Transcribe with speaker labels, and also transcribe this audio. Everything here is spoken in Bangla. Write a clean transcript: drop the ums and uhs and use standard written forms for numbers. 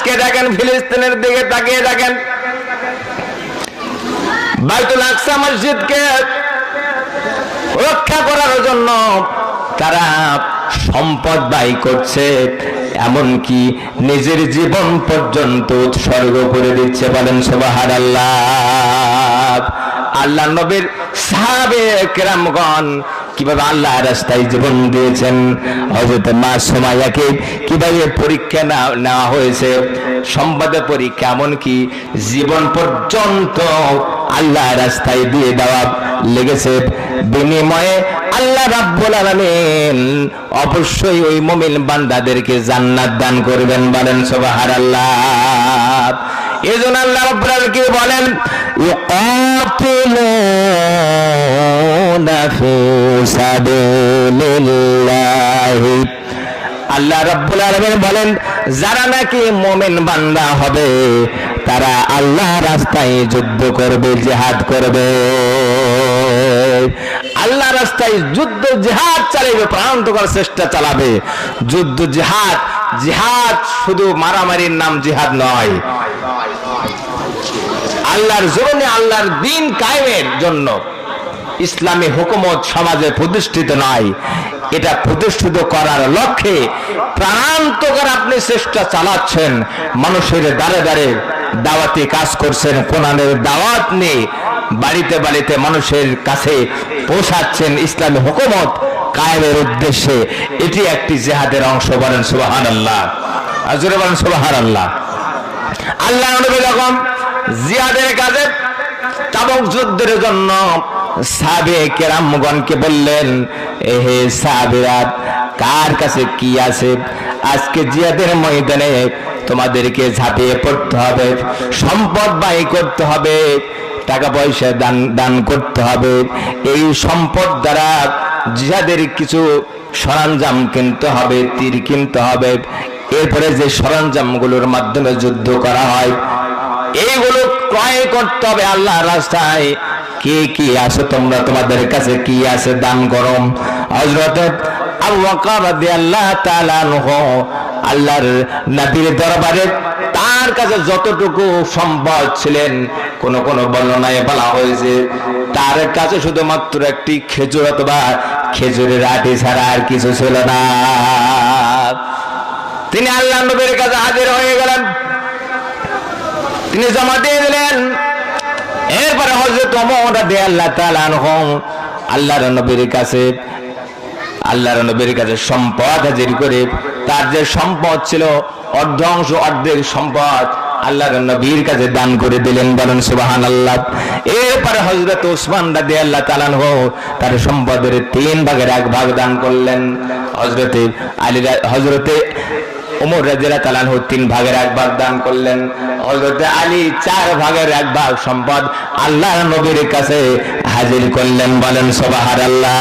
Speaker 1: আজকে দেখেন ফিলিস্তিনের দিকে তাকিয়ে দেখেন, বাইতুল আকসা মসজিদকে রক্ষা করার জন্য তারা সম্পদ ব্যয় করছে, এমনকি নিজের জীবন পর্যন্ত উৎসর্গ করে দিচ্ছে। বলেন সুবহানাল্লাহ। আল্লাহ নবীর সাহাবে কেরামগণ কিভাবে আল্লাহ রাস্তায় জীবন দিয়েছেন, হযরত মা সুমাইয়াকে কিভাবে পরীক্ষা নেওয়া হয়েছে, সম্পদের পরীক্ষা, এমনকি জীবন পর্যন্ত আল্লাহ রাস্তায় দিয়ে দেওয়া লেগেছে। বিনিময়ে আল্লাহ রাব্বুল আলামিন অবশ্যই ওই মুমিন বান্দাদেরকে জান্নাত দান করবেন। বলেন সুবহানাল্লাহ। এজন্য আল্লাহ রাব্বুল আলামিন কি বলেন, ইউকাতিলুনা ফি সাবিলিল্লাহ। আল্লাহ রাব্বুল আলামিন বলেন, যারা নাকি মুমিন বান্দা হবে তারা আল্লাহ রাস্তায় যুদ্ধ করবে, জিহাদ করবে, আল্লাহ রাস্তায় যুদ্ধ জিহাদ চালাবে, প্রাণান্ত করার চেষ্টা চালাবে। যুদ্ধ জিহাদ, জিহাদ শুধু মারামারির নাম জিহাদ নয়, আল্লাহর জমিনে আল্লাহর দ্বীন কায়েমের জন্য ইসলামী হুকুমত সমাজে প্রতিষ্ঠিত নয়, এটা প্রতিষ্ঠিত করার লক্ষ্যে প্রাণান্তকর আপনি চেষ্টা চালাচ্ছেন। মানুষের দ্বারে দ্বারে দাওয়াতি কাজ করছেন, কোরআনের দাওয়াত নিয়ে বাড়িতে বাড়িতে মানুষের কাছে পৌঁছাচ্ছেন ইসলামী হুকুমত কায়েমের উদ্দেশ্যে। এটি একটি জিহাদের অংশ। বলেন সুবহানাল্লাহ। আজরে বলেন সুবহানাল্লাহ। আল্লাহ নবী যখন জিহাদের কাজে তাবুক যুদ্ধের জন্য সাহাবে কেরামগণকে বললেন, হে সাহাবীরা, কার কাছে কি আছে? আজকে জিহাদের ময়দানে তোমাদেরকে ঝাঁপিয়ে পড়তে হবে, সম্পদ ব্যয় করতে হবে, টাকা পয়সা দান করতে হবে। এই সম্পদ দ্বারা জিহাদের কিছু সরঞ্জাম কিনতে হবে, তীর কিনতে হবে, এরপরে যে সরঞ্জামগুলোর মাধ্যমে যুদ্ধ করা হয় এইগুলো ক্রয় করতে হবে আল্লাহর রাস্তায়। কে কি আছে তোমরা, তোমাদের কাছে কি আছে দান করো। হযরত আবু বকর রাদিয়াল্লাহু তাআলা আনহু আল্লাহর নবীর দরবারে তার কাছে যতটুকু সম্পদ ছিলেন, কোন কোন বর্ণনায় বলা হয়েছে তার কাছে শুধুমাত্র একটি খেজুর অথবা খেজুরের আটি ছাড়া আর কিছু ছিল না। তিনি আল্লাহ নবীর কাছে হাজির হয়ে গেলেন, তিনি জমা দিয়ে দিলেন। এরপরে হযরত ওমর রাদিয়াল্লাহু তাআলা আনহু আল্লাহর নবীর কাছে সম্পদ হাজির করে তার যে সম্পদ ছিল অর্ধেক সম্পদ আল্লাহর নবীর কাছে দান করে দিলেন। বলেন সুবহানাল্লাহ। এরপরে হযরত ওসমান রাদিয়াল্লাহু তাআলা আনহু তার সম্পদের 3 ভাগের 1 ভাগ দান করলেন। হযরতে ওমর রাদিয়াল্লাহু তাআলা আনহু 3 ভাগের 1 ভাগ দান করলেন। হযরত আলী 4 ভাগের 1 ভাগ সম্পদ আল্লাহর নবীর কাছে হাজির করলেন। বলেন সুবহানাল্লাহ।